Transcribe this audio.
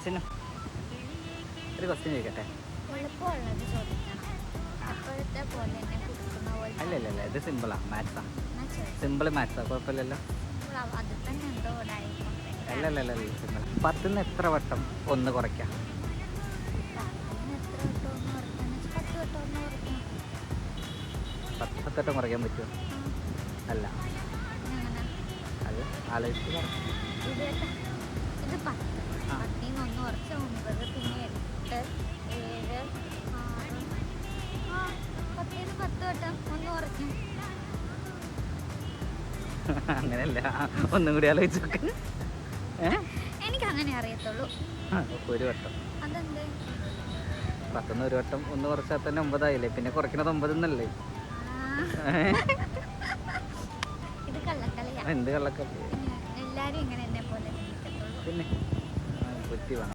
ക്വസ്റ്റ്യനും ഒരു ക്വസ്റ്റ്യൻ ചോദിക്കട്ടെ. അല്ല ഇത് സിമ്പിളാണ്, മാത്സാ. സിമ്പിൾ മാത്സാ, കുഴപ്പമില്ലല്ലോ. അല്ല സിമ്പിൾ. 10 എത്ര വട്ടം 1 കുറയ്ക്കാം? 10 വട്ടം കുറയ്ക്കാൻ പറ്റുമോ? അല്ല അത് ആലോചിച്ച് പറ. അങ്ങനെയല്ല, ഒന്നും കൂടി ആലോചിച്ച് നോക്ക്. എനിക്ക് അങ്ങനെ അറിയത്തുള്ളൂ. ഒരു വട്ടം 10 ഒരു വട്ടം 1 കുറച്ചാൽ തന്നെ 9 ആയില്ലേ, പിന്നെ കുറയ്ക്കണത് 9 എന്നല്ലേ? ഇത് കള്ളക്കളിയാ. എന്ത് കള്ളക്കളി? എല്ലാരും ഇങ്ങനെ എന്നെ പോലെ പിന്നെ ബുദ്ധി വേണം.